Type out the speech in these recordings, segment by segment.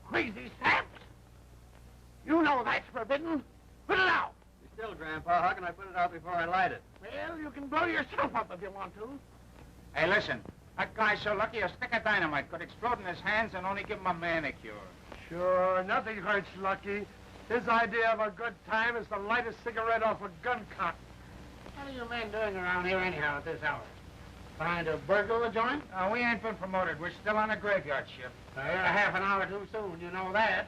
Crazy saps! You know that's forbidden. Put it out. Be still, Grandpa. How can I put it out before I light it? Well, you can blow yourself up if you want to. Hey, listen. That guy's so lucky a stick of dynamite could explode in his hands and only give him a manicure. Sure, nothing hurts Lucky. His idea of a good time is to light a cigarette off a gun cotton. What are you men doing around here anyhow at this hour? Trying to burgle the joint? We ain't been promoted. We're still on a graveyard shift. You're a half an hour too soon, you know that.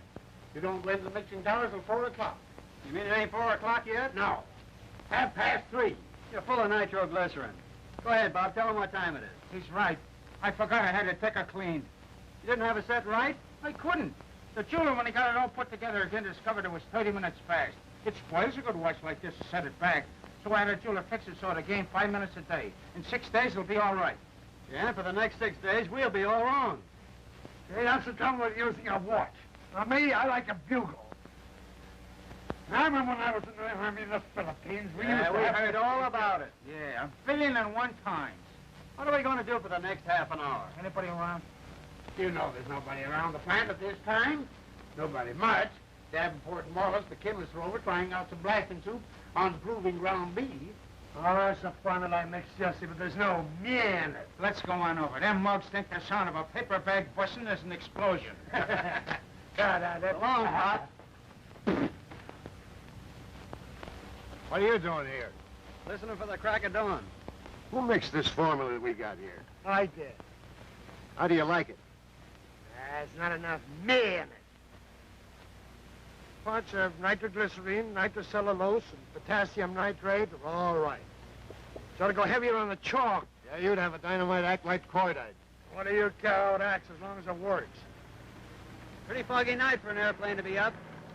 You don't go into the mixing towers till 4 o'clock. You mean it ain't 4 o'clock yet? No. 3:30. You're full of nitroglycerin. Go ahead, Bob. Tell him what time it is. He's right. I forgot I had to take her clean. You didn't have it set right? I couldn't. The jeweler, when he got it all put together again, discovered it was 30 minutes fast. It spoils a good watch like this to set it back. So I had a jeweler fix it so it'll gain 5 minutes a day. In 6 days, it'll be all right. Yeah, for the next 6 days, we'll be all wrong. Hey, that's the trouble with using a watch. Now, me, I like a bugle. I remember when I was in the army in the Philippines. We heard all about it. Yeah, 1,000,001 times. What are we going to do for the next half an hour? Anybody around? You know there's nobody around the plant at this time. Nobody much. Davenport and Wallace, the chemists, were over trying out some blasting soup on proving ground beef. Oh, that's a formula I mix, Jesse, but there's no me in it. Let's go on over. Them mugs think the sound of a paper bag busting is an explosion. That's long, Pop. What are you doing here? Listening for the crack of dawn. Who mixed this formula that we got here? I did. How do you like it? There's not enough me in it. Parts of nitroglycerine, nitrocellulose, and potassium nitrate are all right. So to go heavier on the chalk. Yeah, you'd have a dynamite act like cordite. What do you care how it acts as long as it works? Pretty foggy night for an airplane to be up.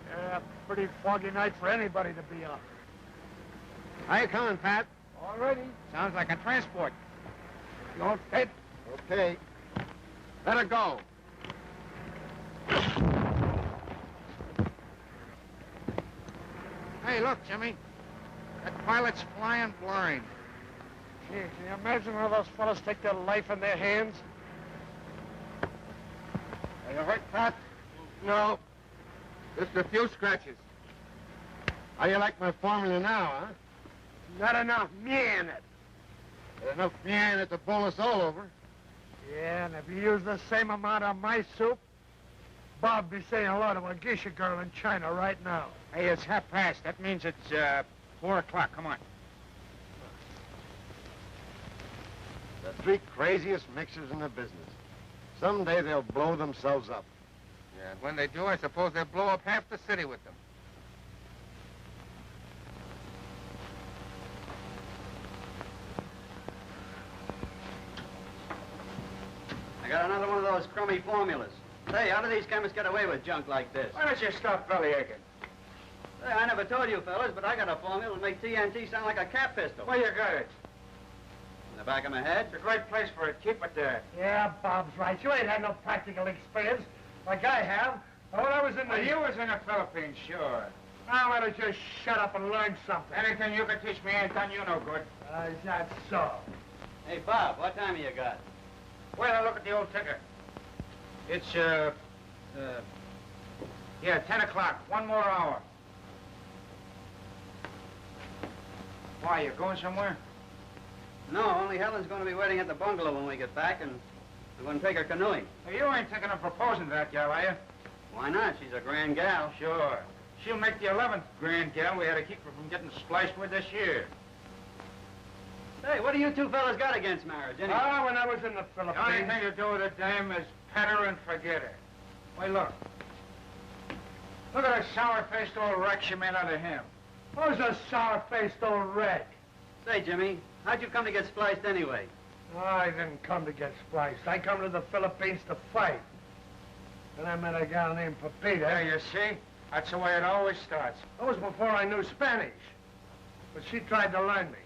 Yeah, pretty foggy night for anybody to be up. How you coming, Pat? All ready. Sounds like a transport. You're fit. Okay. Let her go. Hey, look, Jimmy. That pilot's flying blind. Gee, can you imagine how those fellas take their life in their hands? Are you hurt, Pat? No. Just a few scratches. How you like my formula now, huh? Not enough me in it. There's enough beer in it to bowl us all over. Yeah, and if you use the same amount of my soup, Bob be saying hello to a geisha girl in China right now. Hey, it's 1:30. That means it's 4 o'clock. Come on. The three craziest mixers in the business. Someday they'll blow themselves up. Yeah, and when they do, I suppose they'll blow up half the city with them. I got another one of those crummy formulas. Say, how do these chemists get away with junk like this? Why don't you stop bellyaching? Say, I never told you fellas, but I got a formula to make TNT sound like a cap pistol. Where you got it? In the back of my head. It's a great place for a keep it there. Yeah, Bob's right. You ain't had no practical experience like I have. When I was in the... Well, you was in the Philippines, sure. I want to just shut up and learn something. Anything you can teach me ain't done you no good. Is that so? Hey, Bob, what time have you got? Wait a look at the old ticker. It's, yeah, 10 o'clock. 1 more hour. Why, you going somewhere? No, only Helen's going to be waiting at the bungalow when we get back, and we're going to take her canoeing. Well, you ain't thinking of proposing to that gal, are you? Why not? She's a grand gal. Sure. She'll make the 11th grand gal we had to keep her from getting spliced with this year. Hey, what do you two fellas got against marriage, anyway? Ah, when I was in the The only Philippines... thing to do with a dame is pet her and forget her. Wait, look. Look at that sour-faced old wreck she made out of him. Who's a sour-faced old wreck? Say, Jimmy, how'd you come to get spliced anyway? I didn't come to get spliced. I come to the Philippines to fight. Then I met a gal named Pepita. There, you see? That's the way it always starts. That was before I knew Spanish. But she tried to learn me.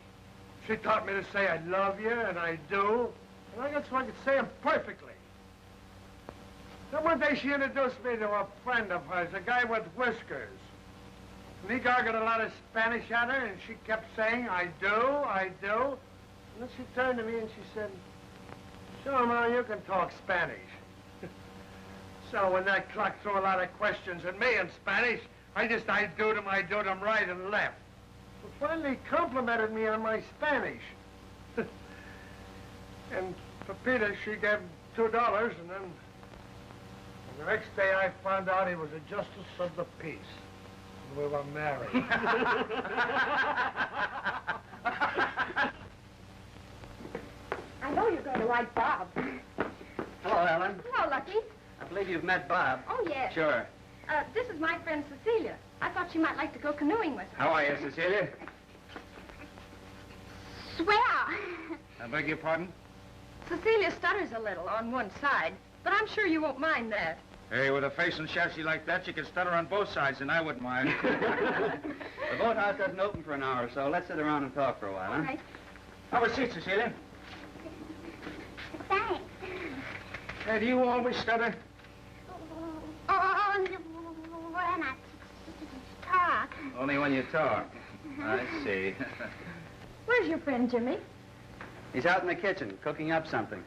She taught me to say I love you, and I do. And I got so I could say them perfectly. Then one day she introduced me to a friend of hers, a guy with whiskers. And he gargled a lot of Spanish at her, and she kept saying, I do, I do. And then she turned to me and she said, sure, Ma, you can talk Spanish. So when that clock threw a lot of questions at me in Spanish, I do them right and left. But finally complimented me on my Spanish. And Pepita, she gave him $2, and then the next day I found out he was a justice of the peace. And we were married. I know you're going to like Bob. Hello, Helen. Hello, Lucky. I believe you've met Bob. Oh, yes. Sure. This is my friend Cecilia. I thought she might like to go canoeing with her. How are you, Cecilia? Swell. I beg your pardon? Cecilia stutters a little on one side, but I'm sure you won't mind that. Hey, with a face and chassis like that, you can stutter on both sides, and I wouldn't mind. The boathouse doesn't open for an hour or so. Let's sit around and talk for a while, All huh? right. Have a seat, Cecilia. Thanks. Hey, do you always stutter? Oh, when I talk. Only when you talk. I see. Where's your friend, Jimmy? He's out in the kitchen, cooking up something.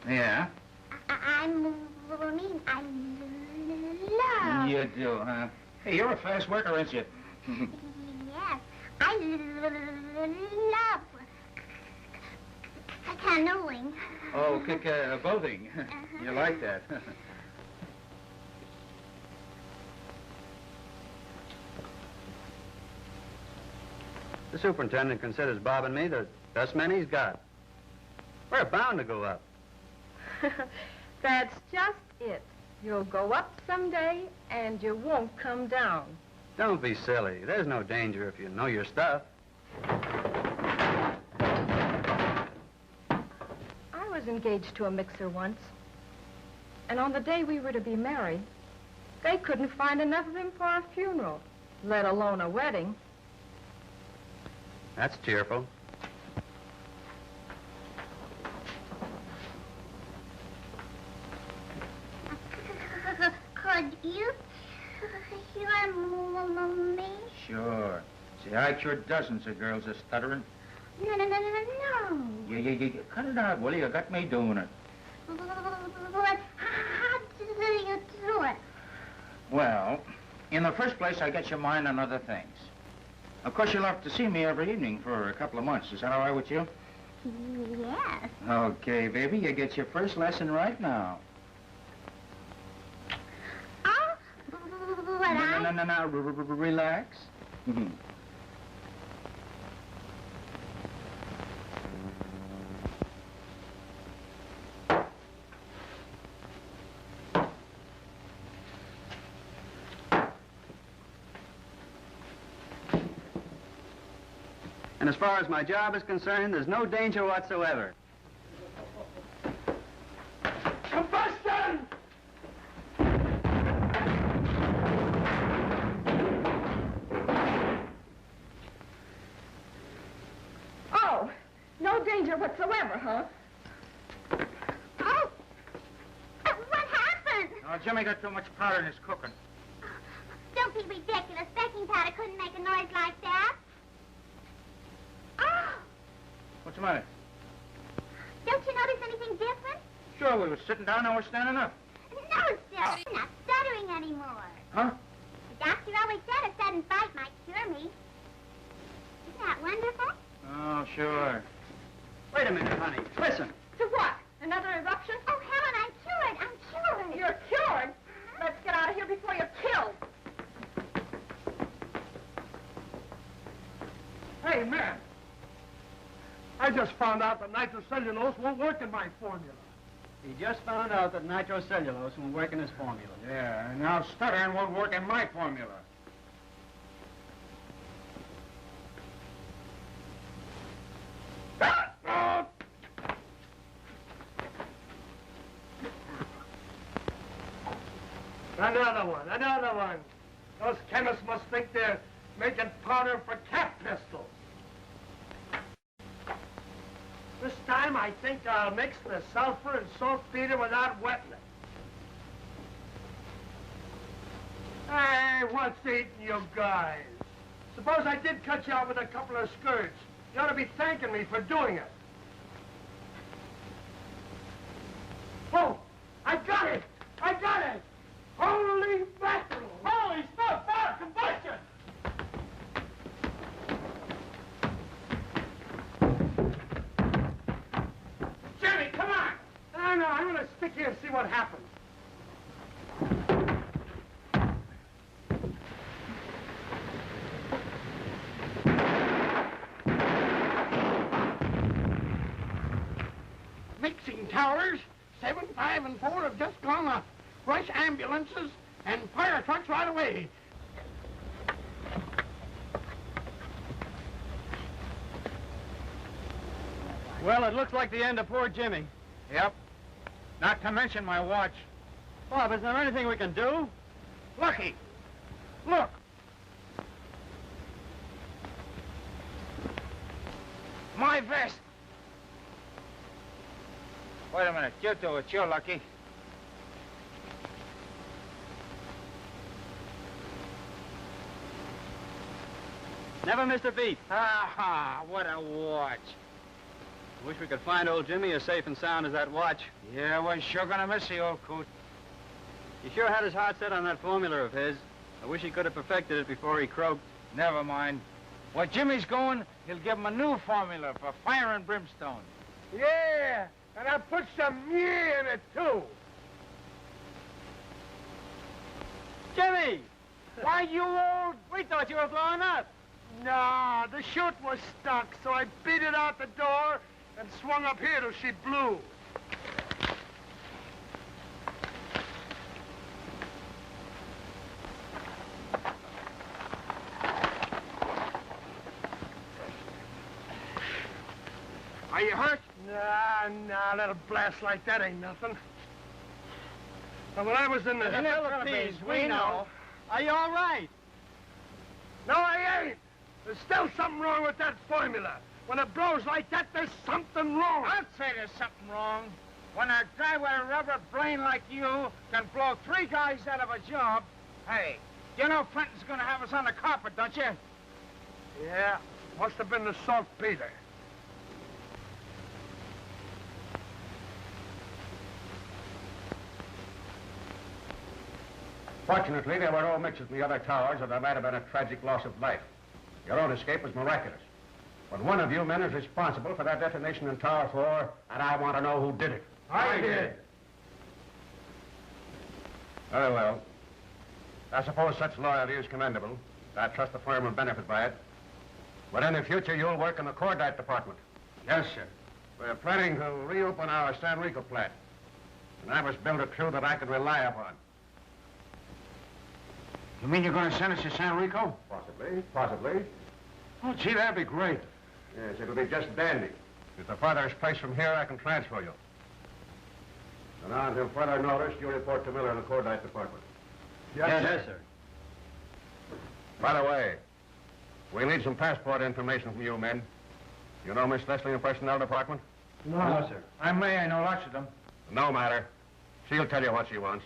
Yeah? I love. You do, huh? Hey, you're a fast worker, aren't you? Yes, I love canoeing. Oh, boating. You like that. The superintendent considers Bob and me the best men he's got. We're bound to go up. That's just it. You'll go up someday, and you won't come down. Don't be silly. There's no danger if you know your stuff. I was engaged to a mixer once. And on the day we were to be married, they couldn't find enough of him for a funeral, let alone a wedding. That's cheerful. Could you humor me? Sure. See, I cured dozens of girls that's stuttering. No. Yeah. Cut it out, will you? You got me doing it. But how do you do it? Well, in the first place, I get your mind on other things. Of course, you'll have to see me every evening for a couple of months. Is that all right with you? Yes. Okay, baby, you get your first lesson right now. Oh, but No, relax. And as far as my job is concerned, there's no danger whatsoever. Combustion! Oh, no danger whatsoever, huh? Oh! What happened? Oh, Jimmy got too much powder in his cooking. Don't be ridiculous. Baking powder couldn't make a noise like that. Oh! What's the matter? Don't you notice anything different? Sure, we were sitting down, now we're standing up. No, sir. I'm not stuttering anymore. Huh? The doctor always said a sudden fight might cure me. Isn't that wonderful? Oh, sure. Wait a minute, honey. Listen. To what? Another eruption? Oh, Helen, I'm cured. I'm cured. You're cured. Let's get out of here before you're killed. Hey, man. I just found out that nitrocellulose won't work in my formula. He just found out that nitrocellulose won't work in his formula. Yeah, and now stuttering won't work in my formula. Another one. Those chemists must think they're making powder for cat pistols. This time I think I'll mix the sulfur and saltpeter without wetting it. Hey, what's eating you guys? Suppose I did cut you out with a couple of skirts. You ought to be thanking me for doing it. Oh, I got it! I got it! Holy mackerel! Holy stuff! Fire! Combustion! Jimmy, come on! No, I'm gonna stick here and see what happens. Mixing towers, 7, 5, and 4 have just gone up. Rush ambulances and fire trucks right away. Well, it looks like the end of poor Jimmy. Yep. Not to mention my watch. Bob, is there anything we can do? Lucky. Look. My vest. Wait a minute. You do it. You're lucky. Never missed a beat. Ah, what a watch. Wish we could find old Jimmy as safe and sound as that watch. Yeah, we're sure gonna miss the old coot. He sure had his heart set on that formula of his. I wish he could have perfected it before he croaked. Never mind. Where Jimmy's going, he'll give him a new formula for fire and brimstone. Yeah, and I put some yeah in it, too. Jimmy! Why, you old... We thought you were blowing up. No, the chute was stuck, so I beat it out the door and swung up here till she blew. Are you hurt? Nah, a little blast like that ain't nothing. But when I was in the Philippines, we know. Are you all right? No, I ain't. There's still something wrong with that formula. When it blows like that, there's something wrong. I'd say there's something wrong. When a guy with a rubber brain like you can blow 3 guys out of a job, hey, you know Fenton's gonna have us on the carpet, don't you? Yeah, must have been the saltpeter. Fortunately, there were no mixes in the other towers, or there might have been a tragic loss of life. Your own escape was miraculous. But one of you men is responsible for that detonation in Tower 4, and I want to know who did it. I did. Very well. I suppose such loyalty is commendable. I trust the firm will benefit by it. But in the future, you'll work in the cordite department. Yes, sir. We're planning to reopen our San Rico plant. And I must build a crew that I can rely upon. You mean you're going to send us to San Rico? Possibly. Oh, gee, that'd be great. Yes, it'll be just dandy. If the farther is placed from here, I can transfer you. And now, until further notice, you report to Miller in the Cordite Department. Yes, sir. By the way, we need some passport information from you men. You know Miss Leslie in the Personnel Department? No, sir. I know lots of them. No matter. She'll tell you what she wants.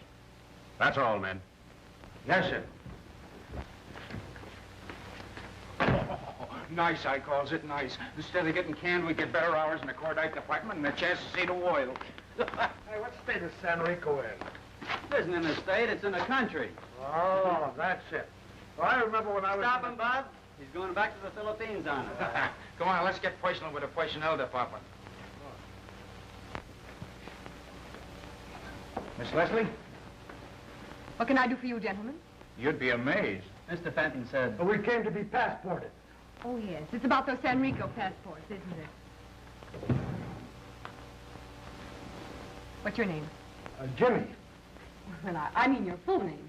That's all, men. Yes, sir. Nice, I calls it nice. Instead of getting canned, we get better hours in the Cordite Department and a chance to see the world. Hey, what state is San Rico in? It isn't in the state, it's in the country. Oh, that's it. Well, I remember when I was... Stop him, Bob. He's going back to the Philippines on us. Come on, let's get personal with the Personnel Department. Miss Leslie? What can I do for you, gentlemen? You'd be amazed. Mr. Fenton said... We came to be passported. Oh, yes. It's about those San Rico passports, isn't it? What's your name? Jimmy. Well, I mean your full name.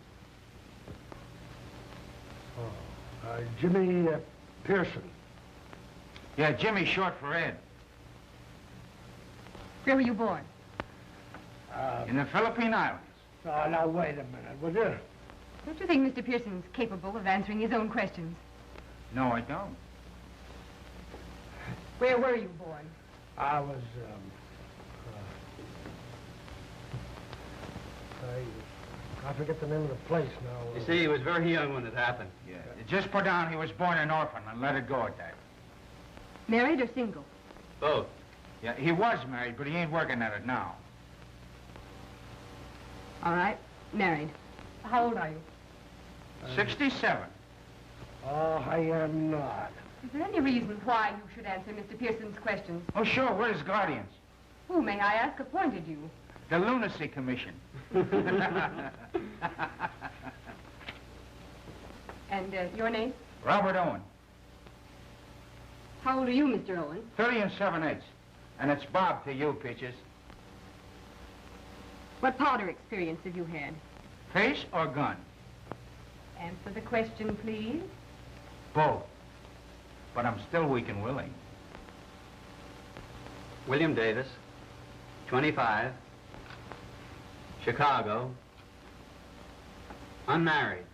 Jimmy Pierson. Yeah, Jimmy's short for Ed. Where were you born? In the Philippine Islands. Oh, now, wait a minute, would you? Don't you think Mr. Pierson's capable of answering his own questions? No, I don't. Where were you born? I was, I forget the name of the place now. You see, he was very young when it happened. Yeah. Just put down he was born an orphan and let it go at that. Married or single? Both. Yeah, he was married, but he ain't working at it now. All right. Married. How old are you? 67. Oh, I am not. Is there any reason why you should answer Mr. Pierson's questions? Oh, sure. We're his guardians. Who, may I ask, appointed you? The Lunacy Commission. And your name? Robert Owen. How old are you, Mr. Owen? 30 and 7/8. And it's Bob to you, Peaches. What powder experience have you had? Face or gun? Answer the question, please. Both. But I'm still weak and willing. William Davis, 25, Chicago, unmarried,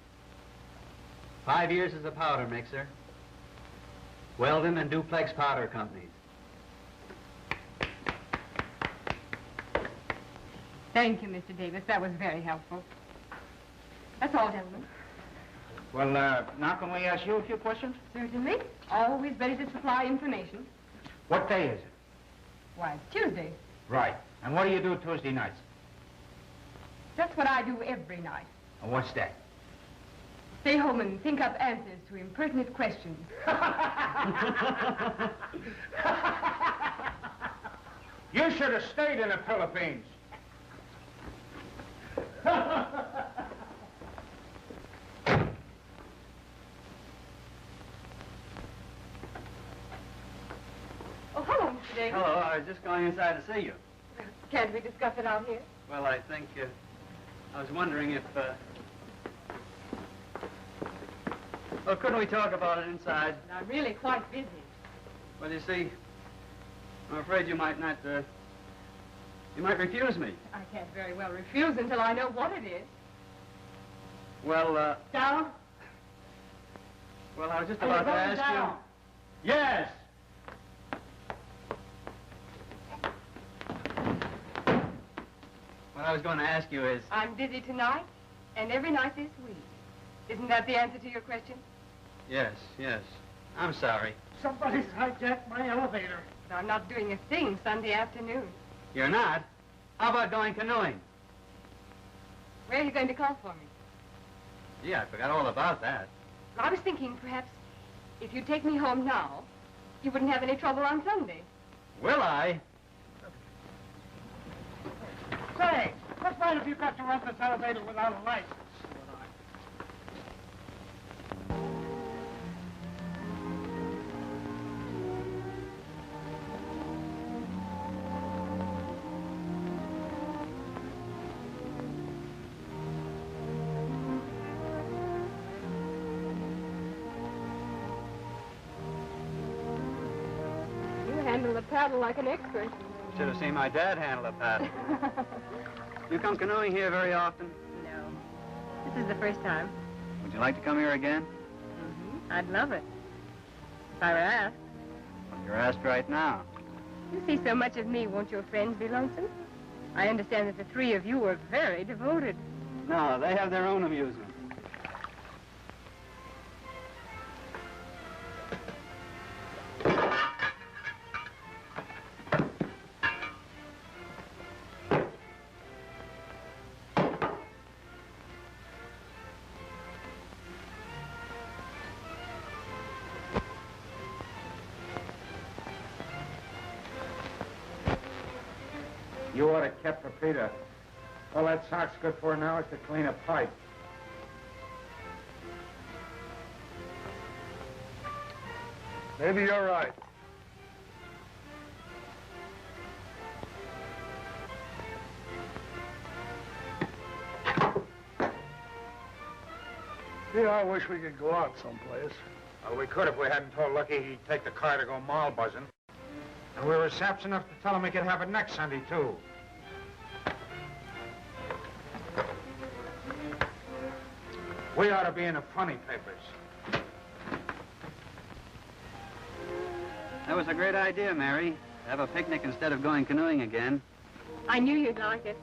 5 years as a powder mixer, Weldon and Duplex Powder Companies. Thank you, Mr. Davis. That was very helpful. That's all, gentlemen. Well, now can we ask you a few questions? Certainly. Always ready to supply information. What day is it? Why, it's Tuesday. Right. And what do you do Tuesday nights? That's what I do every night. And what's that? Stay home and think up answers to impertinent questions. You should have stayed in the Philippines. Oh, hello, Mr. Davis. Hello, I was just going inside to see you. Can't we discuss it out here? Well, I think, I was wondering if, well, couldn't we talk about it inside? I'm really quite busy. Well, you see, I'm afraid you might not, you might refuse me. I can't very well refuse until I know what it is. Well, Down? well, I was just Are you about to going ask down? you. Yes! What I was going to ask you is... I'm busy tonight and every night this week. Isn't that the answer to your question? Yes, yes. I'm sorry. Somebody's hijacked my elevator. But I'm not doing a thing Sunday afternoon. You're not? How about going canoeing? Where are you going to call for me? Gee, I forgot all about that. I was thinking perhaps if you'd take me home now, you wouldn't have any trouble on Sunday. Will I? Say, what's right if you got to run this elevator without a license? paddle like an expert. Should have seen my dad handle a paddle. You come canoeing here very often? No. This is the first time. Would you like to come here again? Mm-hmm. I'd love it. If I were asked. Well, you're asked right now. You see so much of me, won't your friends be lonesome? I understand that the three of you are very devoted. No, they have their own amusement. You ought to kept the Peter. All that sock's good for now is to clean a pipe. Maybe you're right. Yeah, I wish we could go out someplace. Well, we could if we hadn't told Lucky he'd take the car to go mall buzzing. And we were saps enough to tell him we could have it next Sunday, too. We ought to be in the funny papers. That was a great idea, Mary. Have a picnic instead of going canoeing again. I knew you'd like it.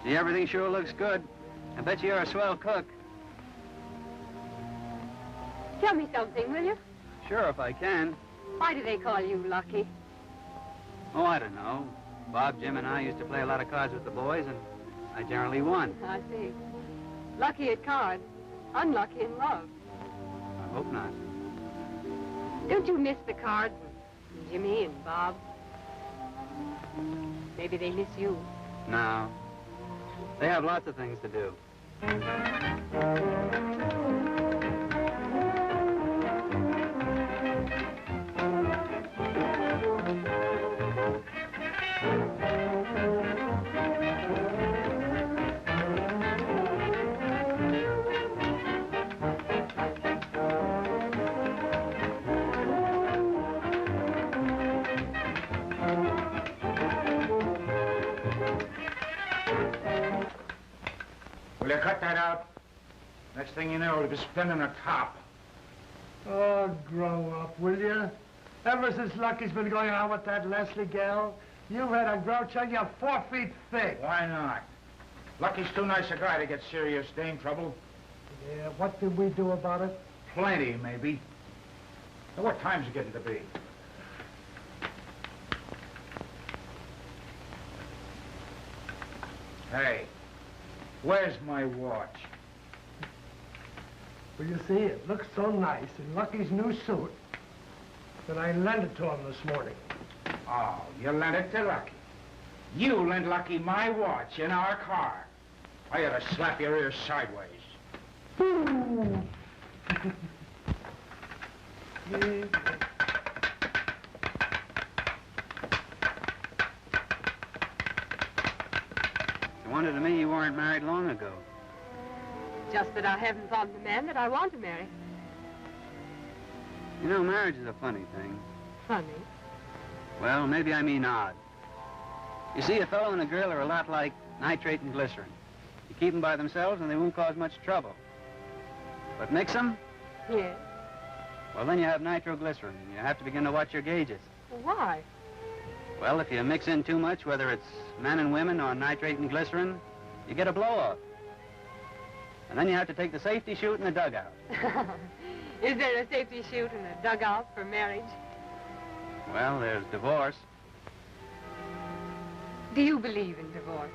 Gee, everything sure looks good. I bet you're a swell cook. Tell me something, will you? Sure, if I can. Why do they call you Lucky? Oh, I don't know. Bob, Jim, and I used to play a lot of cards with the boys, and I generally won. I see. Lucky at cards, unlucky in love. I hope not. Don't you miss the cards and Jimmy and Bob? Maybe they miss you. No. They have lots of things to do. Will you cut that out? Next thing you know, we'll be spinning a top. Oh, grow up, will you? Ever since Lucky's been going out with that Leslie gal, you've had a grouch on you 4 feet thick. Why not? Lucky's too nice a guy to get serious dame trouble. Yeah, what did we do about it? Plenty, maybe. Now, what time's it getting to be? Hey, where's my watch? Well, you see, it looks so nice in Lucky's new suit that I lent it to him this morning. Oh, you lent it to Lucky. You lent Lucky my watch in our car. I ought to slap your ears sideways. It's a wonder to me you weren't married long ago. Just that I haven't found the man that I want to marry. You know, marriage is a funny thing. Funny. Well, maybe I mean odd. You see, a fellow and a girl are a lot like nitrate and glycerin. You keep them by themselves and they won't cause much trouble. But mix them? Yes. Well, then you have nitroglycerin, and you have to begin to watch your gauges. Why? Well, if you mix in too much, whether it's men and women or nitrate and glycerin, you get a blow-off. And then you have to take the safety chute in the dugout. Is there a safety chute and a dugout for marriage? Well, there's divorce. Do you believe in divorce?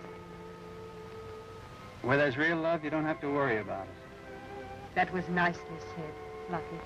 Where there's real love, you don't have to worry about it. That was nicely said, Lucky.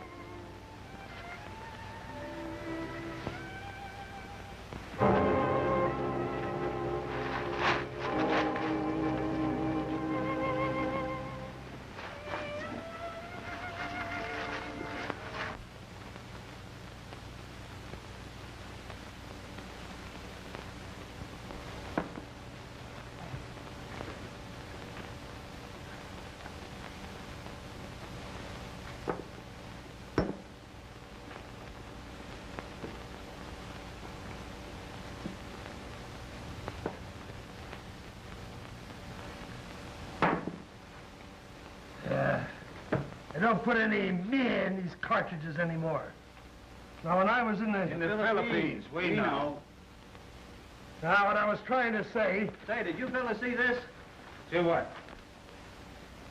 They don't put any me in these cartridges anymore. Now, when I was in the Philippines, we know. Now, what I was trying to say... Say, did you fellas see this? See what?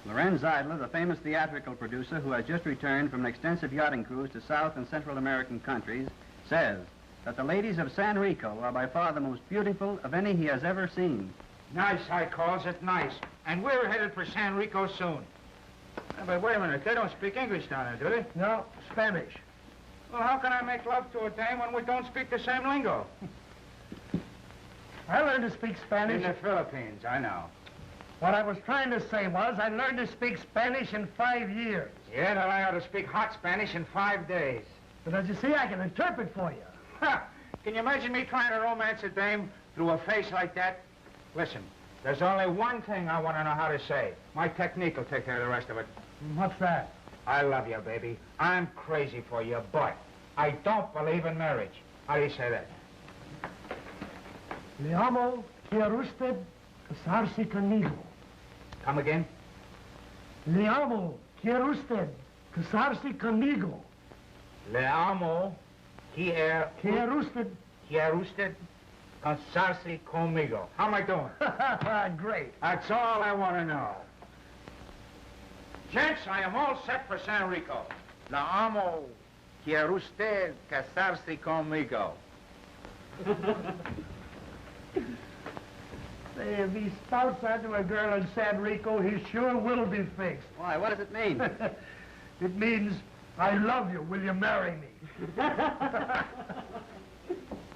Lorenz Idler, the famous theatrical producer who has just returned from an extensive yachting cruise to South and Central American countries, says that the ladies of San Rico are by far the most beautiful of any he has ever seen. Nice, I calls it nice. And we're headed for San Rico soon. But wait a minute, they don't speak English down there, do they? No, Spanish. Well, how can I make love to a dame when we don't speak the same lingo? I learned to speak Spanish. In the Philippines, I know. What I was trying to say was I learned to speak Spanish in 5 years. Yeah, then I ought to speak hot Spanish in 5 days. But as you see, I can interpret for you. Ha! Can you imagine me trying to romance a dame through a face like that? Listen, there's only one thing I want to know how to say. My technique will take care of the rest of it. What's that? I love you, baby. I'm crazy for you, but I don't believe in marriage. How do you say that? Le amo, quiere usted casarse conmigo. Come again? Le amo, quiere usted casarse conmigo. Le amo, quiere usted. Casarse conmigo. How am I doing? Great. That's all I want to know. Gents, I am all set for San Rico. La amo, quiere usted casarse conmigo. Say, if he spouts that to a girl in San Rico, he sure will be fixed. Why, what does it mean? It means, I love you, will you marry me?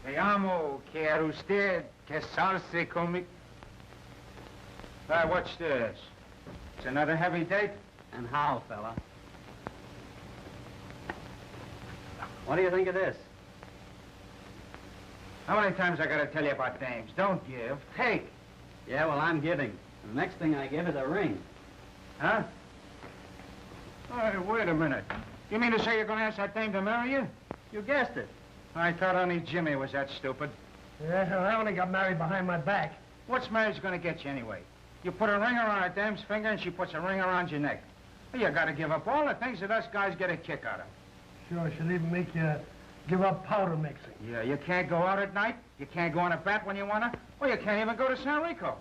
Le amo, quiere usted casarse conmigo. What's this? It's another heavy date? And how, fella? What do you think of this? How many times I gotta tell you about dames? Don't give, take. Yeah, well, I'm giving. The next thing I give is a ring. Huh? Hey, wait a minute. You mean to say you're gonna ask that dame to marry you? You guessed it. I thought only Jimmy was that stupid. Yeah, I only got married behind my back. What's marriage gonna get you anyway? You put a ring around a dame's finger and she puts a ring around your neck. Well, you gotta give up all the things that us guys get a kick out of. Sure, she'll even make you give up powder mixing. Yeah, you can't go out at night. You can't go on a bat when you wanna. Well, you can't even go to San Rico.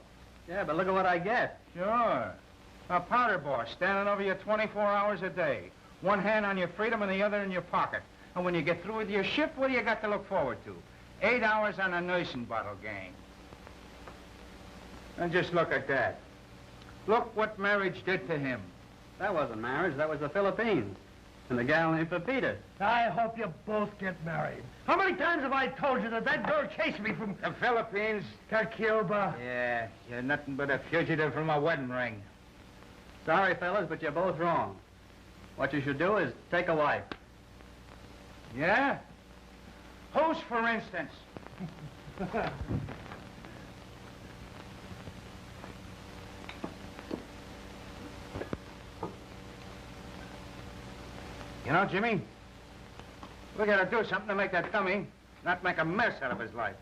Yeah, but look at what I get. Sure. A powder boss standing over you 24 hours a day. One hand on your freedom and the other in your pocket. And when you get through with your shift, what do you got to look forward to? 8 hours on a nursing bottle game. And just look at that. Look what marriage did to him. That wasn't marriage, that was the Philippines. And the gal named Pepita. I hope you both get married. How many times have I told you that that girl chased me from... The Philippines? Cuba? Yeah, you're nothing but a fugitive from a wedding ring. Sorry, fellas, but you're both wrong. What you should do is take a wife. Yeah? Whose, for instance? You know, Jimmy, we gotta do something to make that dummy not make a mess out of his life.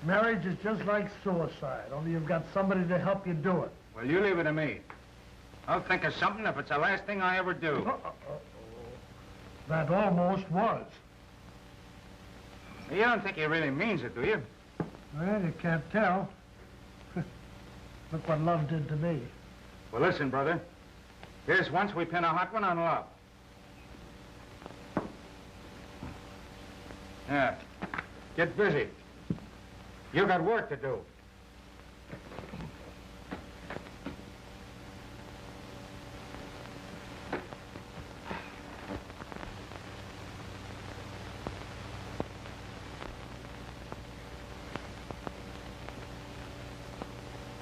Marriage is just like suicide, only you've got somebody to help you do it. Well, you leave it to me. I'll think of something if it's the last thing I ever do. That almost was. You don't think he really means it, do you? Well, you can't tell. Look what love did to me. Well, listen, brother. Here's once we pin a hot one on love. Yeah. Get busy. You got work to do.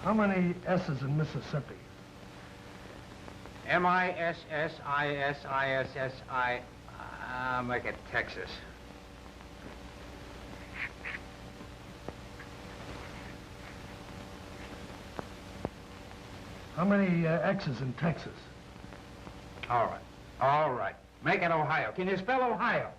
How many S's in Mississippi? M-I-S-S-I-S-I-S-S-I. Make it Texas. How many X's in Texas? All right. All right. Make it Ohio. Can you spell Ohio?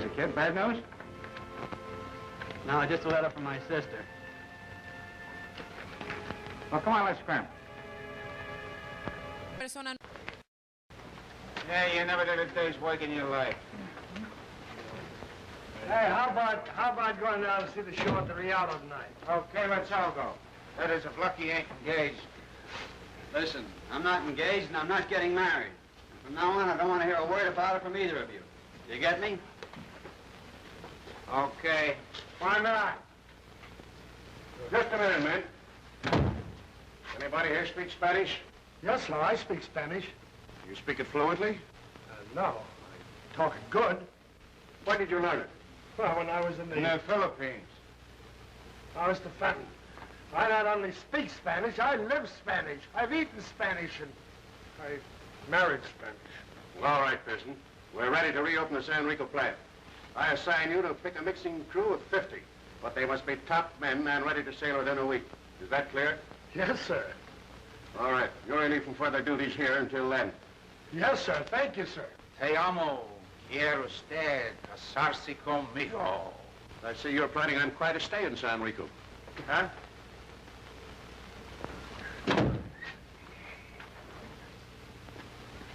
is it, kid? Bad news? No, just a letter from my sister. Well, come on, let's scram. Yeah, you never did a day's work in your life. Hey, how about going down to see the show at the Rialto tonight? Okay, let's all go. That is, if Lucky ain't engaged. Listen, I'm not engaged and I'm not getting married. From now on, I don't want to hear a word about it from either of you. You get me? Okay. Why not? Just a minute, men. Anybody here speak Spanish? Yes, sir, I speak Spanish. You speak it fluently? No, I talk it good. When did you learn it? Well, when I was in In the Philippines. Now, Mr. Fenton, I not only speak Spanish, I live Spanish. I've eaten Spanish and I married Spanish. All right, Pierson. We're ready to reopen the San Rico plant. I assign you to pick a mixing crew of 50, but they must be top men and ready to sail within a week. Is that clear? Yes, sir. All right. You're relieved from further duties here until then. Yes, sir. Thank you, sir. Te amo. Quiere usted casarse conmigo. I see you're planning on quite a stay in San Rico. Huh?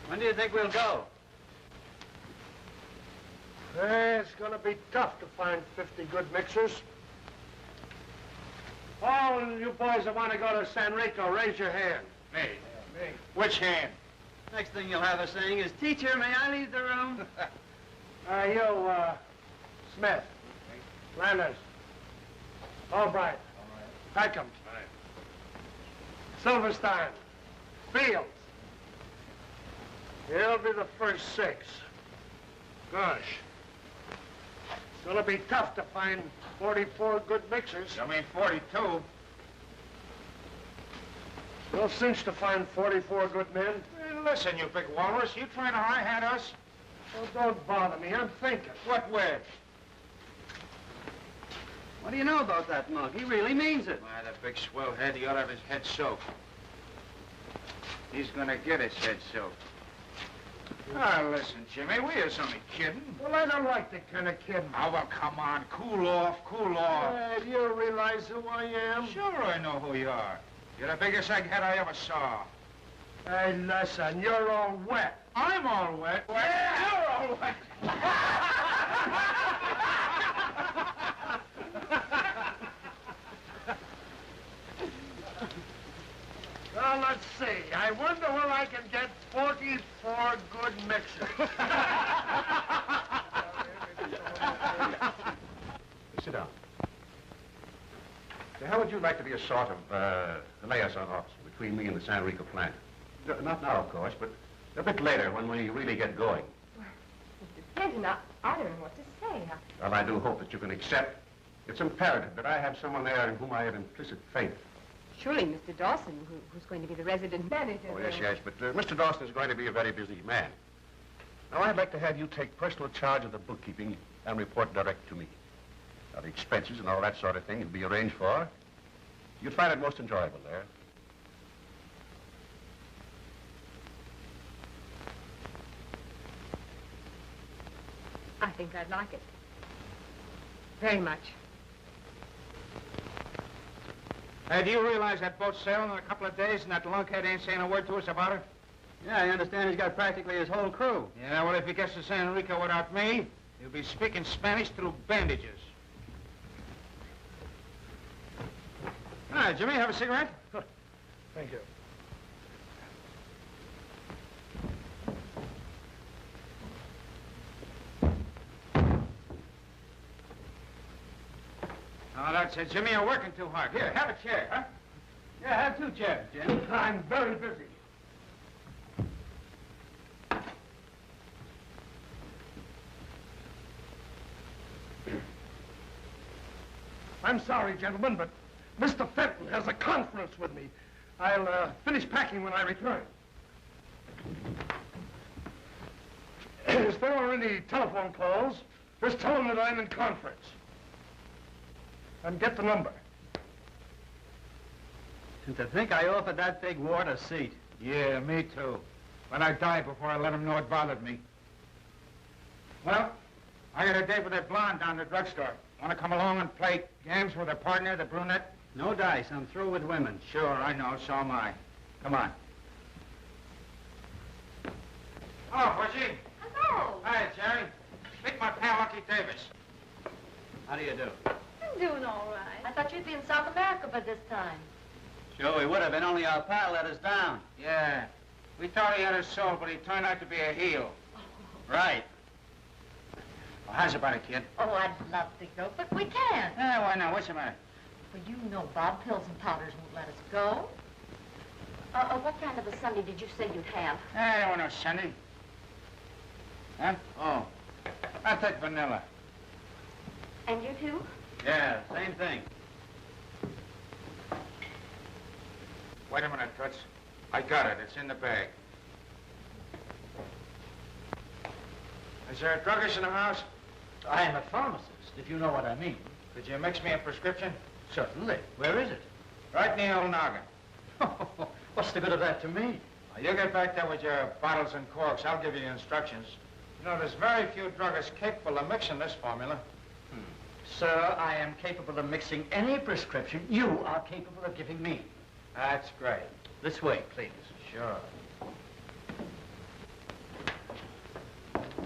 When do you think we'll go? It's gonna be tough to find 50 good mixers. All you boys that want to go to San Rico, raise your hand. Me. Me. Which hand? Next thing you'll have us saying is, teacher, may I leave the room? You, Smith. Landers. Albright. Peckham. Silverstein. Fields. He'll be the first 6. Gosh. It's gonna be tough to find 44 good mixers. You mean 42? No cinch to find 44 good men. Hey, listen, you big walrus, you trying to high-hat us? Well, don't bother me. I'm thinking. What with? What do you know about that mug? He really means it. Why, that big swell head, he ought to have his head soaked. He's gonna get his head soaked. Ah, listen, Jimmy, we is only kidding. Well, I don't like that kind of kidding. Oh, well, come on, cool off, cool off. You realize who I am? Sure I know who you are. You're the biggest egghead I ever saw. Hey, listen, you're all wet. I'm all wet. You're all wet. Well, let's see. I wonder where I can get 44 good mixers. Sit down. Now, how would you like to be a sort of liaison officer between me and the San Rico plant? Not now, of course, but a bit later when we really get going. Mr. Fenton, I don't know what to say. Well, I do hope that you can accept. It's imperative that I have someone there in whom I have implicit faith. Surely Mr. Dawson, who's going to be the resident manager. Oh, yes, but Mr. Dawson is going to be a very busy man. Now, I'd like to have you take personal charge of the bookkeeping and report direct to me. Now, the expenses and all that sort of thing will be arranged for. You'd find it most enjoyable there. I think I'd like it. Very much. Hey, do you realize that boat's sailing in a couple of days and that lunkhead ain't saying a word to us about it? Yeah, I understand he's got practically his whole crew. Yeah, well, if he gets to San Rico without me, he'll be speaking Spanish through bandages. Hi, Jimmy, have a cigarette? Thank you. Oh, that's it, Jimmy. You're working too hard. Here, have a chair, huh? Yeah, have 2 chairs, Jim. I'm very busy. I'm sorry, gentlemen, but Mr. Fenton has a conference with me. I'll finish packing when I return. If there are any telephone calls, just tell them that I'm in conference. And get the number. And to think I offered that big wart a seat. Yeah, me too. But I died before I let him know it bothered me. Well, I got a date with that blonde down at the drugstore. Want to come along and play games with her partner, the brunette? No dice. I'm through with women. Sure, I know. So am I. Come on. Oh, Bushy. Hello. Hi, Jerry. Meet my pal, Lucky Davis. How do you do? I'm doing all right. I thought you'd be in South America by this time. Sure, we would have been, only our pal let us down. Yeah. We thought he had a soul, but he turned out to be a heel. Right. Well, how's about it, kid? Oh, I'd love to go, but we can't. Yeah, why not? What's the matter? Well, you know Bob pills and powders won't let us go. What kind of a Sunday did you say you'd have? I don't want no Sunday. Huh? Oh. I'll take vanilla. And you too? Yeah, same thing. Wait a minute, Toots. I got it. It's in the bag. Is there a druggist in the house? I am a pharmacist, if you know what I mean. Could you mix me a prescription? Certainly. Where is it? Right in the old noggin. What's the good of that to me? Now, you get back there with your bottles and corks. I'll give you the instructions. You know, there's very few druggists capable of mixing this formula. Sir, I am capable of mixing any prescription you are capable of giving me. That's great. This way, please. Sure.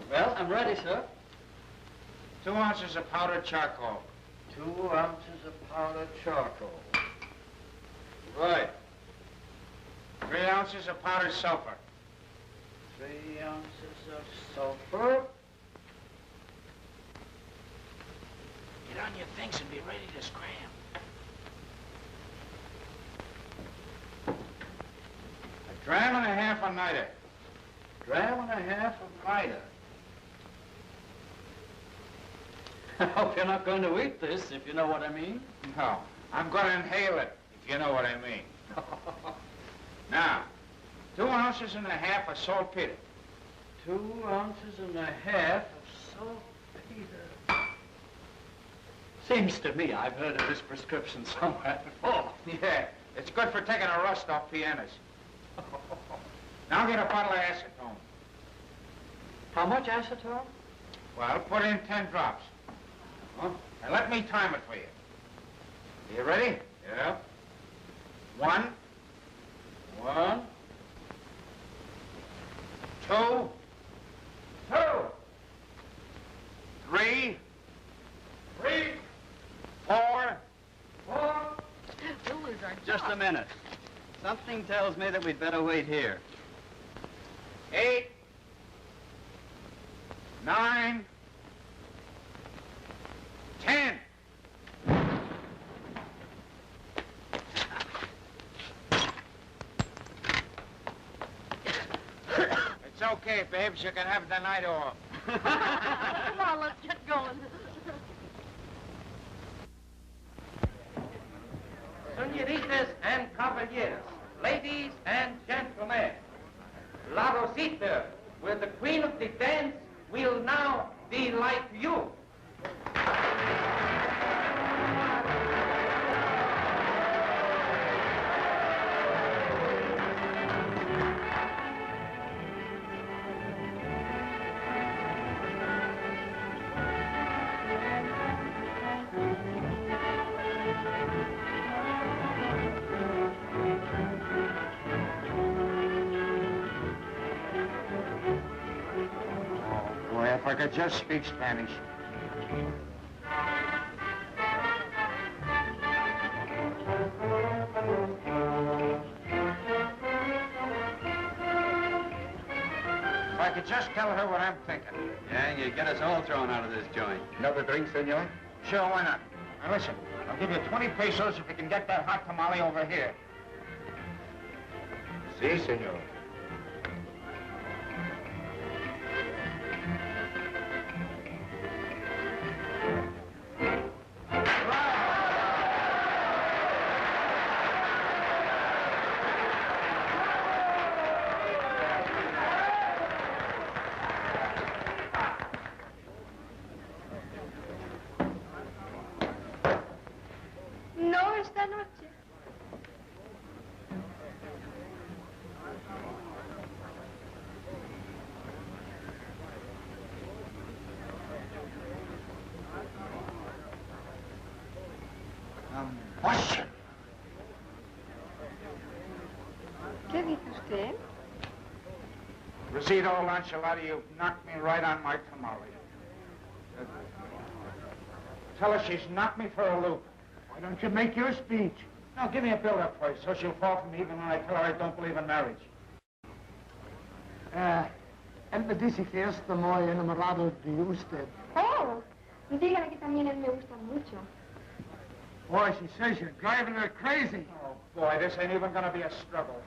Well, I'm ready, sir. 2 ounces of powdered charcoal. 2 ounces of powdered charcoal. Right. 3 ounces of powdered sulfur. 3 ounces of sulfur. Get on your things and be ready to scram. A dram and a half of niter. Dram and a half of niter. I hope you're not going to eat this, if you know what I mean. No, I'm going to inhale it, if you know what I mean. Now, 2 ounces and a half of saltpeter. 2 ounces and a half of saltpeter. Seems to me I've heard of this prescription somewhere before. Yeah, it's good for taking a rust off pianos. Now get a bottle of acetone. How much acetone? Well, put in 10 drops. Huh? And let me time it for you. You ready? Yeah. 1, 1, 2, 3, 4. Just a minute. Something tells me that we'd better wait here. 8, 9, 10. It's okay, babes. You can have the night off. Come on, let's get going. Señoritas and caballeros, ladies and gentlemen, La Rosita, with the queen of the dance, will now delight you. Boy, if I could just speak Spanish. If I could just tell her what I'm thinking. Yeah, you get us all thrown out of this joint. Another drink, senor? Sure, why not? Now listen, I'll give you 20 pesos if you can get that hot tamale over here. Si, senor. No, esta noche. Usher. ¿Qué dice usted? Rosita, old enchilada, you've knocked me right on my tamale. Tell her she's knocked me for a loop. Why don't you make your speech? Now, give me a build-up first, so she'll fall for me even when I tell her I don't believe in marriage. Él me dice que está muy enamorado de usted. Oh, dígale que también él me gusta mucho. Boy, she says you're driving her crazy. Oh, boy, this ain't even gonna be a struggle.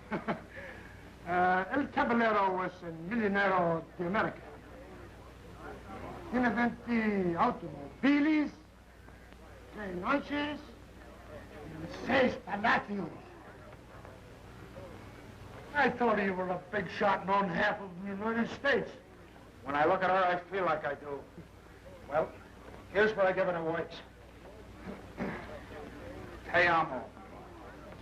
El Caballero was a millionaire de America. Tiene 20 automobiles, 3 lunches, y 6 palacios. I thought you were a big shot and owned half of the United States. When I look at her, I feel like I do. Well, here's where I give it a wax. Te amo.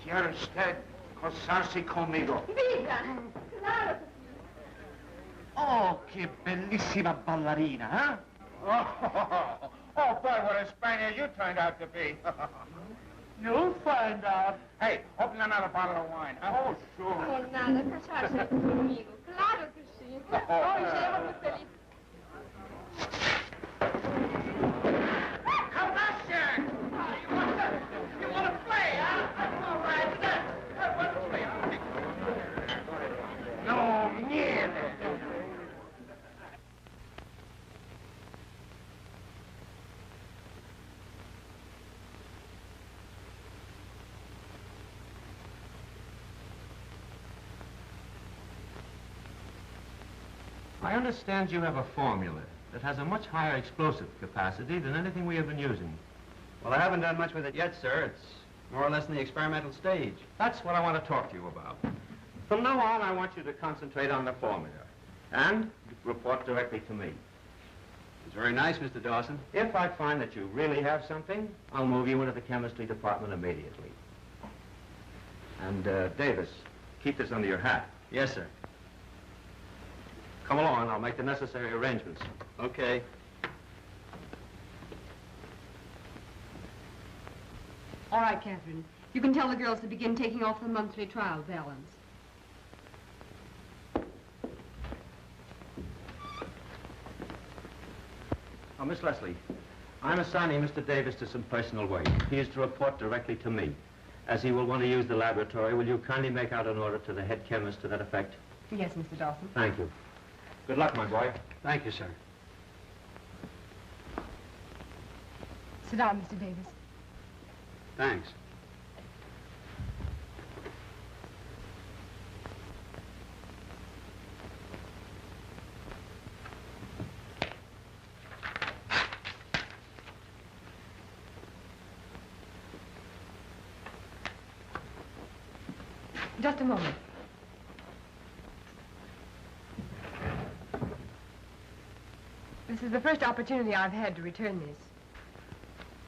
Quiero usted casarse conmigo. Diga, claro. Oh, qué bellísima ballerina, huh? Oh, boy, what a Spaniard you turned out to be. You'll find out. Hey, open another bottle of wine, huh? Oh, sure. Oh, nada, casarse conmigo. Claro que sí. Oh, llevo muy feliz. Come back, Sharon! You want to play, huh? All right, then. Want to play, huh? No, mierda. I understand you have a formula that has a much higher explosive capacity than anything we have been using. Well, I haven't done much with it yet, sir. It's more or less in the experimental stage. That's what I want to talk to you about. From now on, I want you to concentrate on the formula and report directly to me. It's very nice, Mr. Dawson. If I find that you really have something, I'll move you into the chemistry department immediately. And, Davis, keep this under your hat. Yes, sir. Come along, I'll make the necessary arrangements. Okay. All right, Catherine. You can tell the girls to begin taking off the monthly trial balance. Oh, Miss Leslie, I'm assigning Mr. Davis to some personal work. He is to report directly to me. As he will want to use the laboratory, will you kindly make out an order to the head chemist to that effect? Yes, Mr. Dawson. Thank you. Good luck, my boy. Thank you, sir. Sit down, Mr. Davis. Thanks. Just a moment. This is the first opportunity I've had to return this.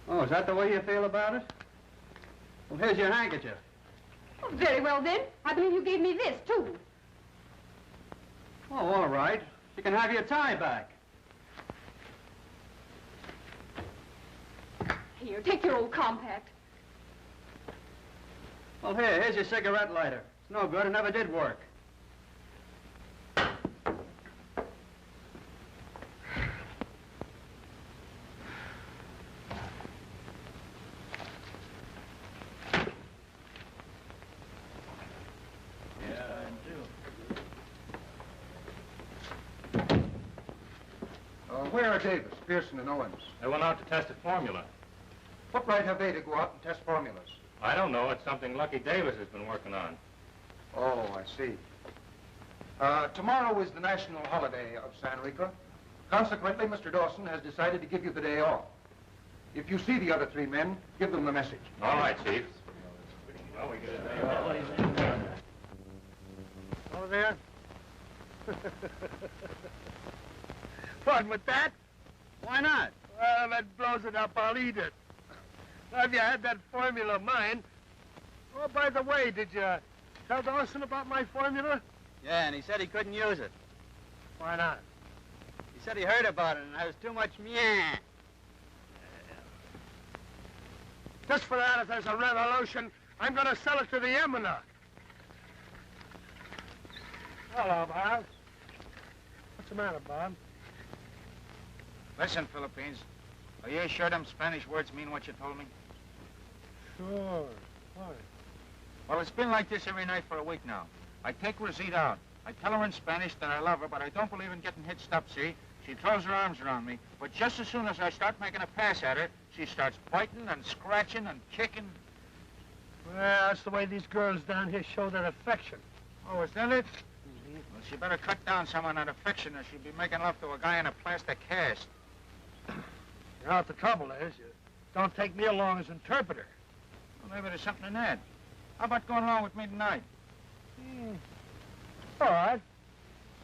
Oh, is that the way you feel about it? Well, here's your handkerchief. Oh, very well, then. I believe you gave me this, too. Oh, all right. You can have your tie back. Here, take your old compact. Well, here's your cigarette lighter. It's no good. It never did work. Where are Davis, Pierson, and Owens? They went out to test a formula. What right have they to go out and test formulas? I don't know. It's something Lucky Davis has been working on. Oh, I see. Tomorrow is the national holiday of San Rico. Consequently, Mr. Dawson has decided to give you the day off. If you see the other 3 men, give them the message. All right, Chief. Well, we get a day off. Oh, there? Fun with that? Why not? Well, that blows it up. I'll eat it. Now, if you had that formula of mine... Oh, by the way, did you tell Dawson about my formula? Yeah, and he said he couldn't use it. Why not? He said he heard about it, and there was too much meh. Just for that, if there's a revolution, I'm going to sell it to the Eminer. Hello, Bob. What's the matter, Bob? Listen, Philippines, are you sure them Spanish words mean what you told me? Sure. Why? Well, it's been like this every night for a week now. I take Rosita out. I tell her in Spanish that I love her, but I don't believe in getting hitched up, see? She throws her arms around me, but just as soon as I start making a pass at her, she starts biting and scratching and kicking. Well, that's the way these girls down here show their affection. Oh, is that it? Well, she better cut down some on that affection or she'll be making love to a guy in a plastic cast. You know what the trouble is? You don't take me along as interpreter. Well, maybe there's something in that. How about going along with me tonight? All right.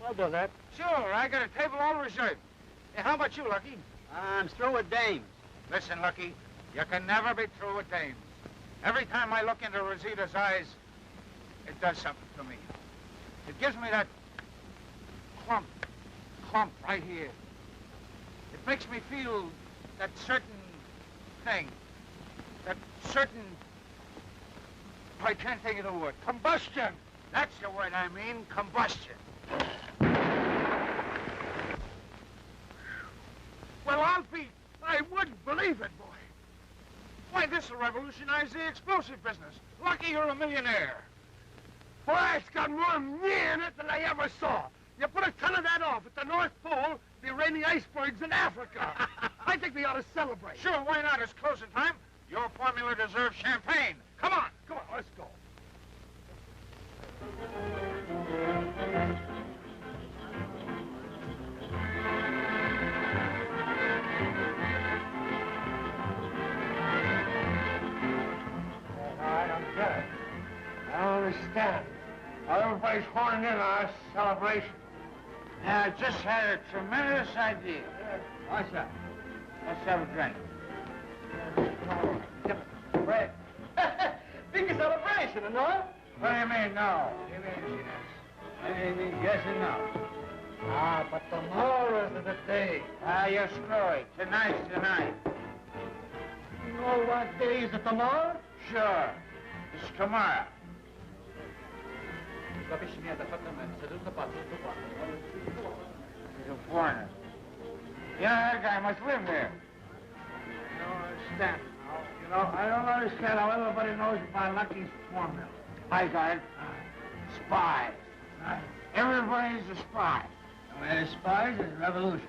I'll do that. Sure, I got a table all reserved. Hey, how about you, Lucky? I'm through with dames. Listen, Lucky, you can never be through with dames. Every time I look into Rosita's eyes, it does something to me. It gives me that clump right here. It makes me feel that certain thing, that certain, I can't think of the word, combustion. That's the word I mean, combustion. Well, I wouldn't believe it, boy. Why, this will revolutionize the explosive business. Lucky you're a millionaire. Boy, it's got more me in it than I ever saw. You put a ton of that off at the North Pole, the raining icebergs in Africa. I think we ought to celebrate. Sure, why not? It's closing time. Your formula deserves champagne. Come on, let's go. I don't get it. I don't understand. How everybody's horning in on our celebration. I just had a tremendous idea. What's that? Let's have a drink. Fred. Big celebration, you know? What do you mean, no? I mean, yes and no. Ah, but tomorrow is the day. You're screwy. Tonight's the night. You know what day is it tomorrow? Sure. It's tomorrow. He's a foreigner. Yeah, that guy must live here. I don't understand. You know, I don't understand how everybody knows about Lucky's formula. I got it. Spies. Everybody's a spy. Where there's spies, there's revolution.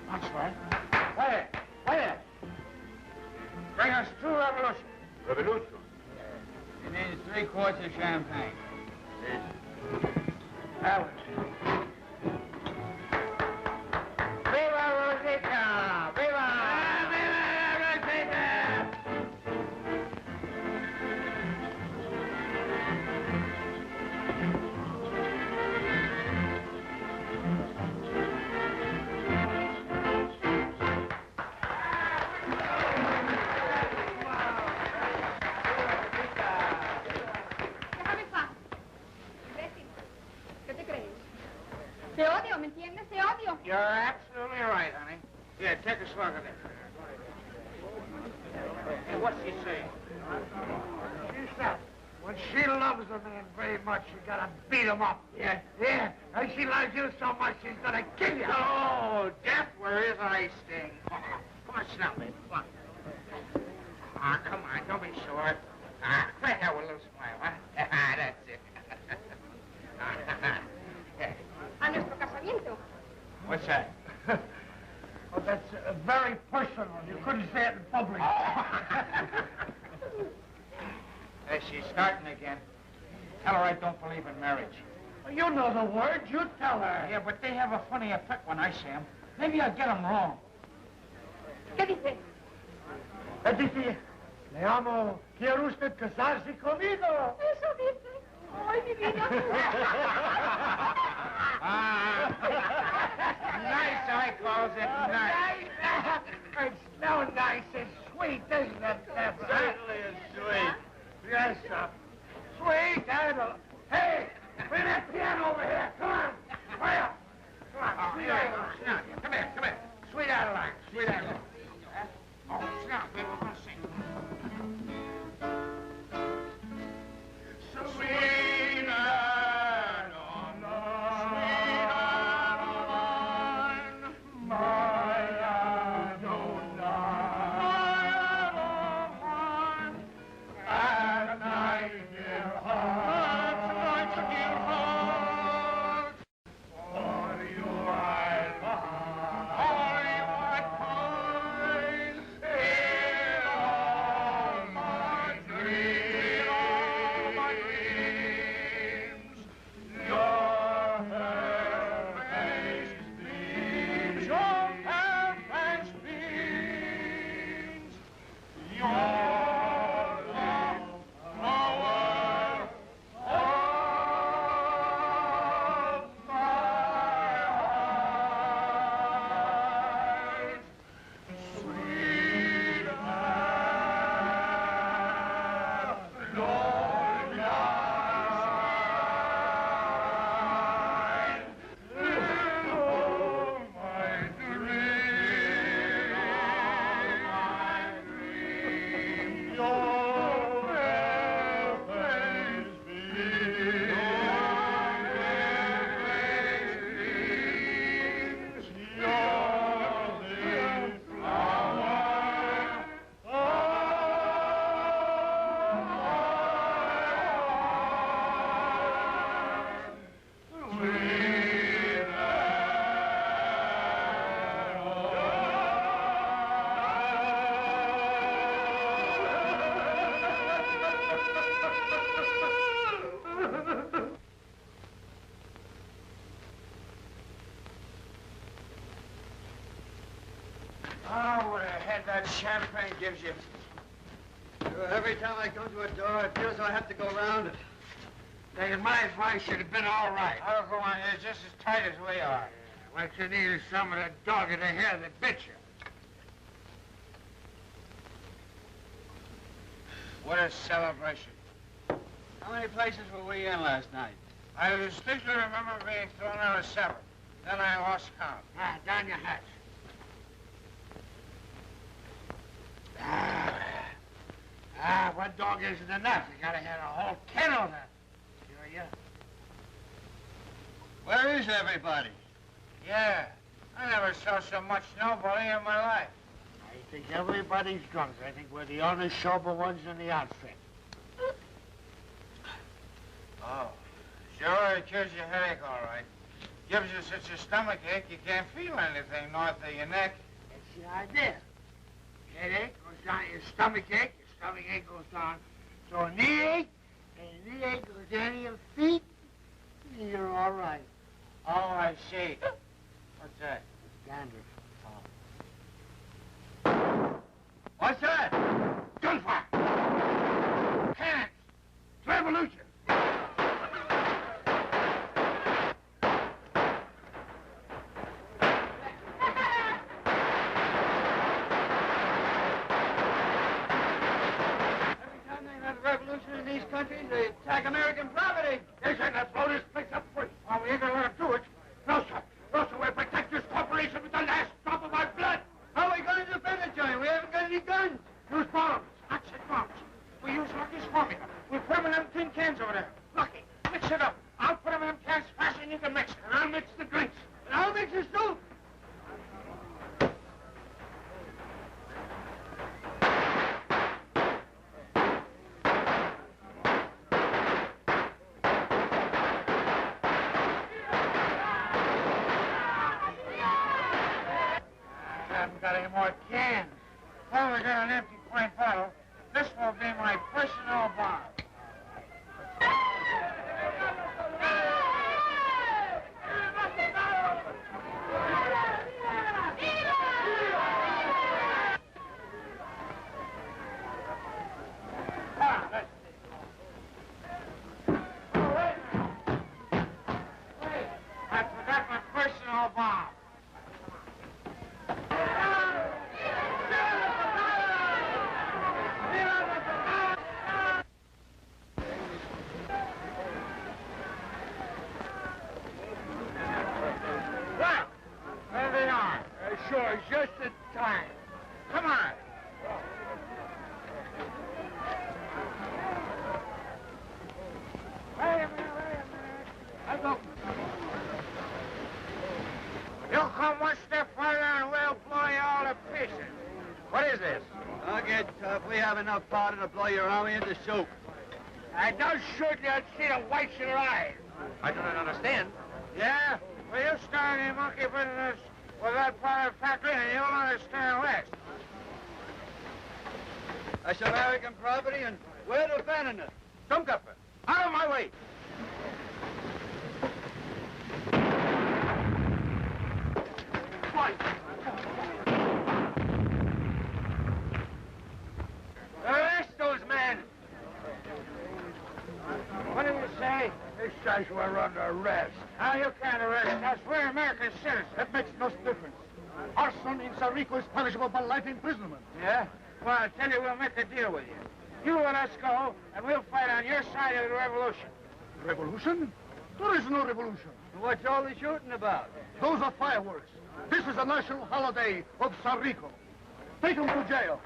That's right. Wait. Bring us 2 revolutions. Revolution? It needs 3 quarts of champagne. That was Viva Rosita! Viva! Viva Rosita! Déjame en paz. Imbécil. ¿Qué te crees? Te odio, ¿me entiendes? Te odio. You're absolutely right, honey. Here, take a slug of this. Hey, what's she saying? She said, when she loves a man very much, you gotta beat him up. Yeah. And she loves you so much, she's gonna kill you. Oh, death where his eye sting. Come on, snap, baby. Come on. Come on, don't be short. Right here with a little smile, huh? That's it. A nuestro casamiento. What's that? Oh, that's very personal. You couldn't say it in public. Hey, she's starting again. Tell her I don't believe in marriage. Well, you know the words. You tell her. Yeah, but they have a funny effect when I say them. Maybe I'll get them wrong. ¿Qué dice? Dice, le amo. ¿Quiere usted casarse conmigo? Eso dice. Ay, mi vida. Nice, I calls it nice. It's no nice. It's sweet, isn't it? Certainly is sweet. Yes, sir. Sweet, Hey, bring that piano over here. Come on. Hurry up. Come on. Come here. Sweet Adeline. Oh, snap, baby, we're gonna sing. Oh, what a head that champagne gives you. Every time I come to a door, it feels I have to go around it. Taking my advice, you'd have been all right. I'll go on here just as tight as we are. What you need is some of that dog in the hair that bit you. What a celebration. How many places were we in last night? I distinctly remember being thrown out of 7. Then I lost count. Down your hatch. One dog isn't enough. You gotta have a whole kennel then. Sure, yeah. Where is everybody? Yeah, I never saw so much nobody in my life. I think everybody's drunk. I think we're the only sober ones in the outfit. Oh, sure, it cures your headache, all right. Gives you such a stomach ache, you can't feel anything north of your neck. That's the idea. Headache goes down your stomach ache goes down. So a knee ache, and a knee ache goes down to your feet, and you're all right. Oh, I see. What's that? Dandruff. What's that? Gunfire! Cannons! It's revolution! Countries, they attack American property. They said let's blow this place up free. Oh, we ain't gonna let them do it. No, sir. No, sir. We'll protect this corporation with the last drop of our blood. How are we going to defend it, Johnny? We haven't got any guns. Use bombs. Not set bombs. We use Lucky's formula. We put them in them tin cans over there. Lucky, mix it up. I'll put them in them cans faster than you can mix it. And I'll mix the drinks. And I'll mix the soup. Got any more cans? Well, we got an empty pint bottle. This will be my personal bomb. I forgot my personal bomb. Sure, just in time. Come on. Wait a minute. I'll go. You come one step further and we'll blow you all to pieces. What is this? Don't get tough. We have enough powder to blow your army into soup. I don't shoot you and see the whites in your eyes. I do not understand. Yeah? Well, you start any monkey business with that powder factory and you'll understand less. That's American property, and we're defending it. Stumkapper, out of my way. Fight! Arrest those men! What do you say? These guys were under arrest. Now, you can't arrest us. We're American citizens. That makes no difference. Arson in Rico is punishable by life imprisonment. Yeah? Well, I tell you, we'll make a deal with you. You let us go, and we'll fight on your side of the revolution. Revolution? There is no revolution. What's all the shooting about? Those are fireworks. This is a national holiday of San Rico. Take them to jail.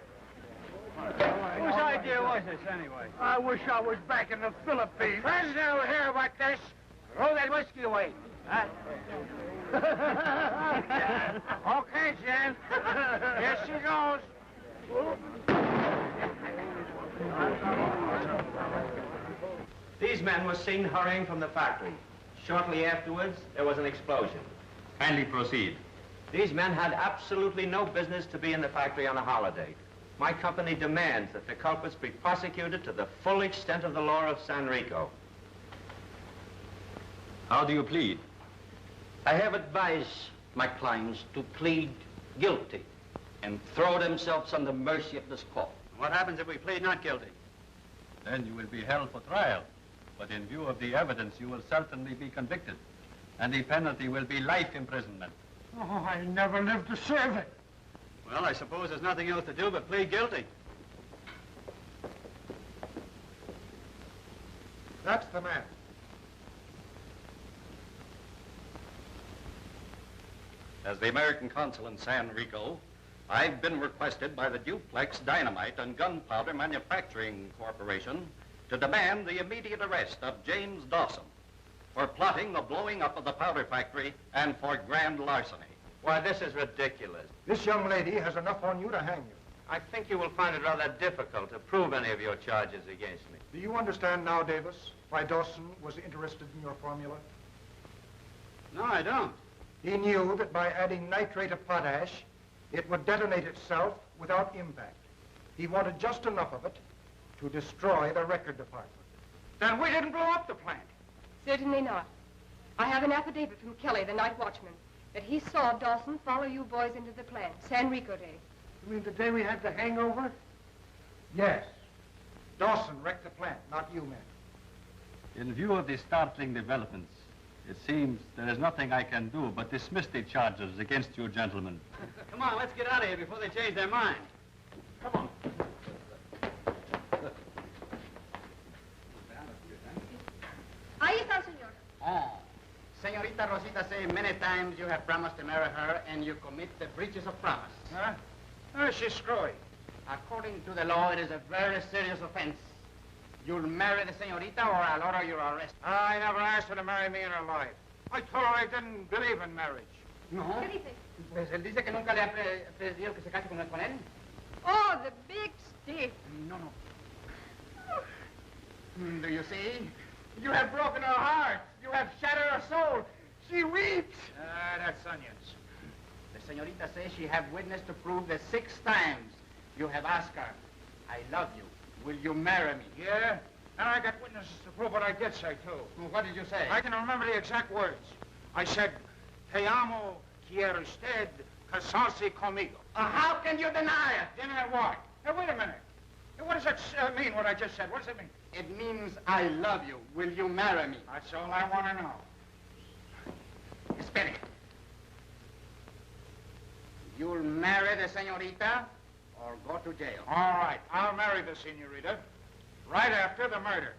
Whose idea was this, anyway? I wish I was back in the Philippines. President will hear about this. Throw that whiskey away. Huh? Okay, Jen. Here she goes. These men were seen hurrying from the factory. Shortly afterwards, there was an explosion. Kindly proceed. These men had absolutely no business to be in the factory on a holiday. My company demands that the culprits be prosecuted to the full extent of the law of San Rico. How do you plead? I have advised my clients to plead guilty and throw themselves on the mercy of this court. What happens if we plead not guilty? Then you will be held for trial. But in view of the evidence, you will certainly be convicted. And the penalty will be life imprisonment. Oh, I never lived to serve it. Well, I suppose there's nothing else to do but plead guilty. That's the man. As the American consul in San Rico, I've been requested by the Duplex Dynamite and Gunpowder Manufacturing Corporation to demand the immediate arrest of James Dawson for plotting the blowing up of the powder factory and for grand larceny. Why, this is ridiculous. This young lady has enough on you to hang you. I think you will find it rather difficult to prove any of your charges against me. Do you understand now, Davis, why Dawson was interested in your formula? No, I don't. He knew that by adding nitrate of potash, it would detonate itself without impact. He wanted just enough of it to destroy the record department. Then we didn't blow up the plant. Certainly not. I have an affidavit from Kelly, the night watchman, that he saw Dawson follow you boys into the plant, San Rico Day. You mean the day we had the hangover? Yes. Dawson wrecked the plant, not you men. In view of the startling developments, it seems there is nothing I can do but dismiss the charges against you gentlemen. Come on, let's get out of here before they change their mind. Come on. Ahí está el señor. Oh. Señorita Rosita say many times you have promised to marry her and you commit the breaches of promise. Huh? Oh, she's screwy. According to the law, it is a very serious offense. You'll marry the señorita or I'll order your arrest. I never asked her to marry me in her life. I told her I didn't believe in marriage. No. ¿Qué dice? Pues él dice que nunca le ha pedido que se case con él. Oh, the big stiff. No, no. Do you see? You have broken her heart. You have shattered her soul. She weeps. That's onions. The señorita says she have witness to prove the 6 times you have asked her, I love you. Will you marry me? Yeah? And I got witnesses to prove what I did say, too. Well, what did you say? I can remember the exact words. I said, Te amo, quiero usted casarse conmigo. How can you deny it? Deny what? Hey, wait a minute. Hey, what does that mean, what I just said? What does it mean? It means I love you. Will you marry me? That's all I want to know. Espere. You'll marry the señorita or go to jail. All right, I'll marry the señorita right after the murder.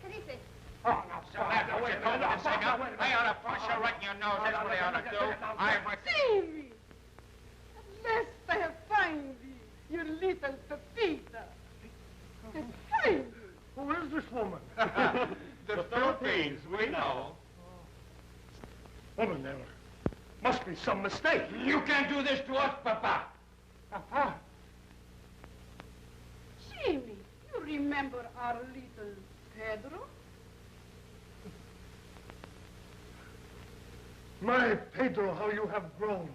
¿Qué dice? Oh, no, so that's the way to go this thing up. I ought to punch you right in your nose. That's what I ought to do. I might... Stevie! At last I have found thee, you little Pepita. Who is this woman? The Philippines, we know. Woman, there must be some mistake. You can't do this to us, Papa. Papa? Jimmy, you remember our little Pedro? My Pedro, how you have grown.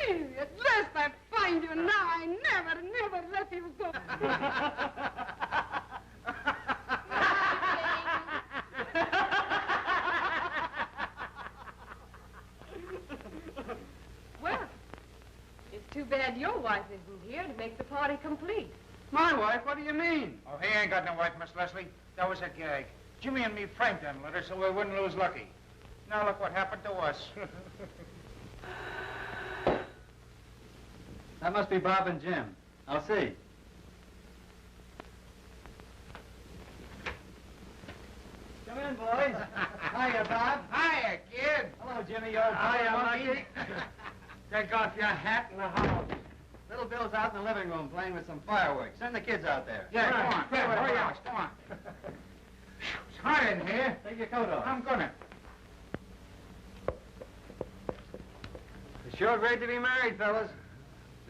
Jimmy, at last I find you. Now I never let you go. Well, it's too bad your wife isn't here to make the party complete. My wife? What do you mean? Oh, he ain't got no wife, Miss Leslie. That was a gag. Jimmy and me framed them letters so we wouldn't lose Lucky. Now look what happened to us. That must be Bob and Jim. I'll see. Come in, boys. Hiya, Bob. Hiya, kid. Hello, Jimmy. You're Hiya, Lucky. Take off your hat in the house. Little Bill's out in the living room playing with some fireworks. Send the kids out there. Yeah, come on. Hurry up. Come on. It's hot in here. Take your coat off. I'm gonna. It's sure great to be married, fellas.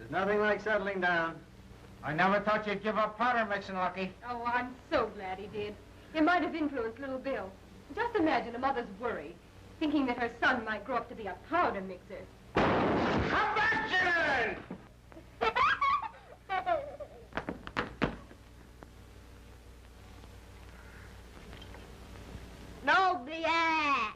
There's nothing like settling down. I never thought you'd give up powder mixing, Lucky. Oh, I'm so glad he did. It might have influenced little Bill. Just imagine a mother's worry, thinking that her son might grow up to be a powder mixer. Come back, children! No, yeah.